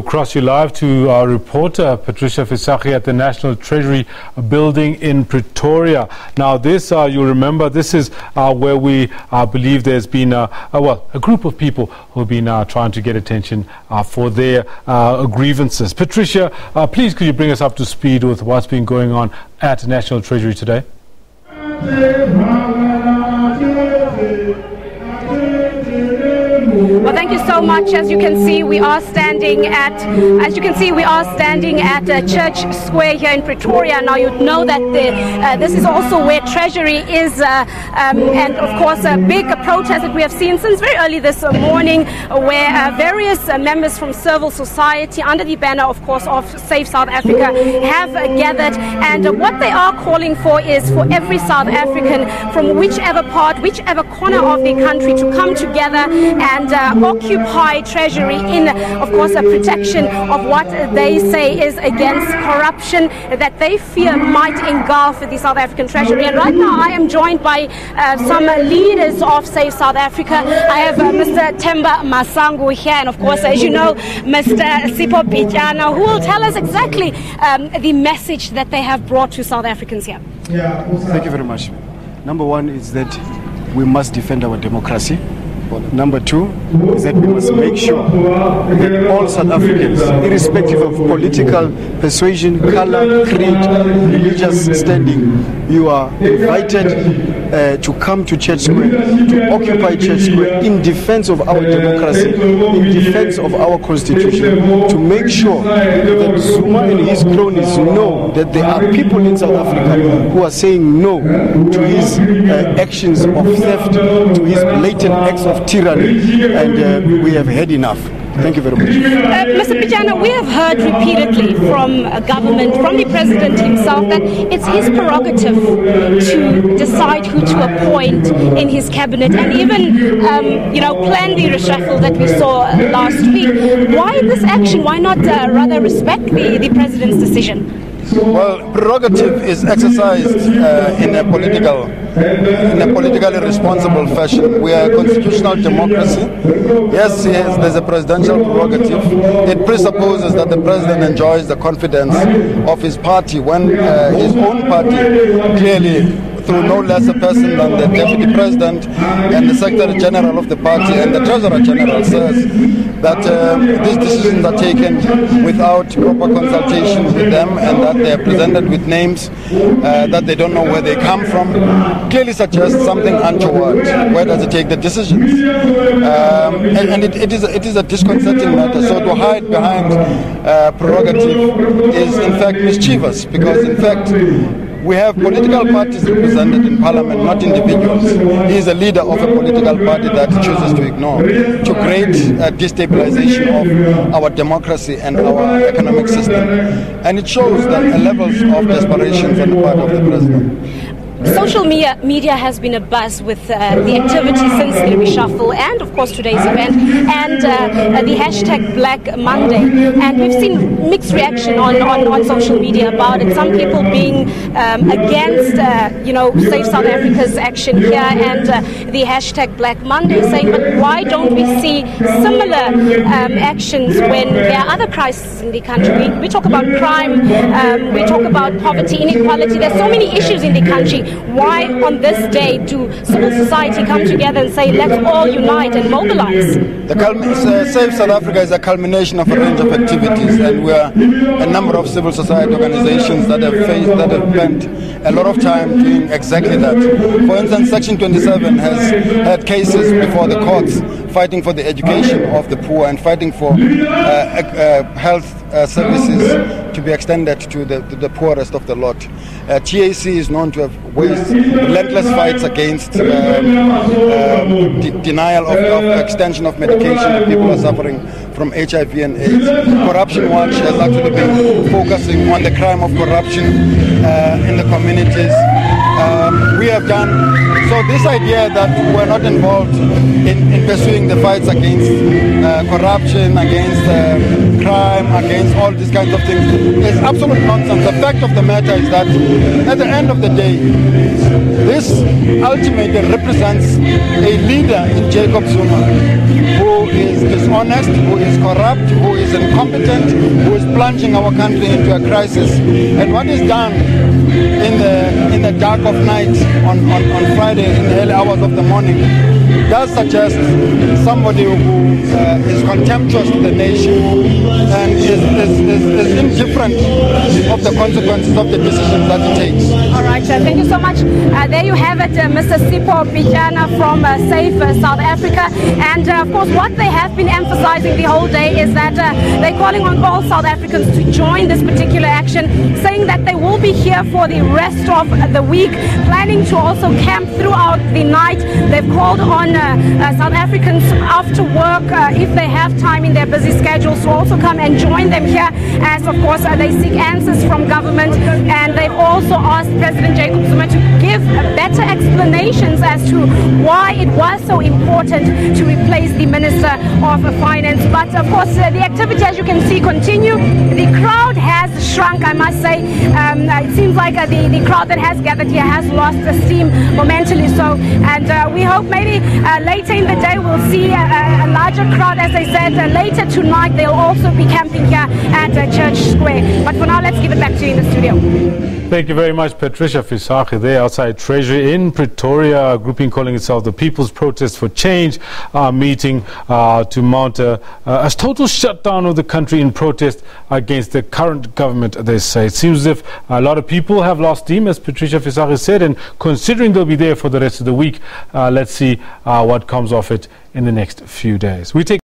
Across you live to our reporter Patricia Visagie at the National Treasury building in Pretoria. Now this, you'll remember, this is where we believe there's been a group of people who've been trying to get attention for their grievances. Patricia, please could you bring us up to speed with what's been going on at National Treasury today? Well, thank you so much. As you can see, we are standing at Church Square here in Pretoria. Now, you know that this is also where Treasury is, and of course, a big protest that we have seen since very early this morning, where various members from civil society, under the banner, of course, of Save South Africa, have gathered. And what they are calling for is for every South African, from whichever part, whichever corner of the country, to come together and occupy Treasury in, of course, a protection of what they say is against corruption that they fear might engulf the South African Treasury. And right now I am joined by some leaders of Save South Africa. I have Mr. Themba Masango here, and of course, as you know, Mr. Sipho Pityana, who will tell us exactly the message that they have brought to South Africans here. Thank you very much. Number one is that we must defend our democracy. Number two is that we must make sure that all South Africans, irrespective of political persuasion, color, creed, religious standing, you are invited to come to Church Square, to occupy Church Square in defense of our democracy, in defense of our constitution, to make sure that Zuma and his cronies know that there are people in South Africa who are saying no to his actions of theft, to his blatant acts of tyranny, and we have had enough. Thank you very much. Mr. Pityana, we have heard repeatedly from government, from the president himself, that it's his prerogative to decide who to appoint in his cabinet, and even, plan the reshuffle that we saw last week. Why this action? Why not rather respect the president's decision? Well, prerogative is exercised in a politically responsible fashion. We are a constitutional democracy. Yes, there's a presidential prerogative. It presupposes that the president enjoys the confidence of his party when his own party, clearly through no less a person than the Deputy President and the Secretary General of the party and the Treasurer General, says that these decisions are taken without proper consultation with them, and that they are presented with names that they don't know where they come from, clearly suggests something untoward. Where does it take the decisions? And it is a disconcerting matter. So to hide behind prerogative is in fact mischievous, because in fact we have political parties represented in parliament, not individuals. He is a leader of a political party that chooses to ignore, to create a destabilization of our democracy and our economic system. And it shows that levels of desperation on the part of the president. Social media has been abuzz with the activity since the reshuffle and, of course, today's event, and the hashtag Black Monday. And we've seen mixed reaction on social media about it. Some people being against, Save South Africa's action here and the hashtag Black Monday, saying, but why don't we see similar actions when there are other crises in the country? We talk about crime, we talk about poverty, inequality. There's so many issues in the country. Why on this day do civil society come together and say, let's all unite and mobilize? Save South Africa is a culmination of a range of activities, and we are a number of civil society organizations that have spent a lot of time doing exactly that. For instance, Section 27 has had cases before the courts fighting for the education of the poor and fighting for health services to be extended to the poorest of the lot. TAC is known to have waged relentless fights against denial of extension of medication that people are suffering from HIV and AIDS. Corruption Watch has actually been focusing on the crime of corruption in the communities. We have done so. This idea that we're not involved in pursuing the fights against corruption, against crime, against all these kinds of things is absolute nonsense. The fact of the matter is that at the end of the day, this ultimately represents a leader in Jacob Zuma who is dishonest, who is corrupt, who is incompetent, who is plunging our country into a crisis. And what is done in the dark of night on Friday, in the early hours of the morning, does suggest somebody who is contemptuous to the nation and is indifferent of the consequences of the decisions that it takes. All right, thank you so much. There you have it, Mr. Sipho Bijana from Safe South Africa. And of course, what they have been emphasizing the whole day is that they're calling on all South Africans to join this particular action, saying that they will be here for the rest of the week, planning to also camp throughout the night. They've called on South Africans after work, if they have time in their busy schedules, to also come and join them here, as of course they seek answers from government. And they've also asked President Jacob Zuma to give better explanations as to why it was so important to replace the Minister of Finance. But of course the activity, as you can see, continue. The crowd has shrunk, I must say. It seems like the crowd that has gathered here has lost steam momentarily so, and we hope maybe later in the day we'll see a larger crowd. As I said, later tonight they'll also be camping here at Church Square. But for now, let's give it back to you in the studio. Thank you very much, Patricia Visagie, there outside Treasury in Pretoria, a grouping calling itself the People's Protest for Change, meeting to mount a total shutdown of the country in protest against the current government, they say. It seems as if a lot of people have lost steam, as Patricia Visagie said, and considering they'll be there for the rest of the week, let's see what comes of it in the next few days. We take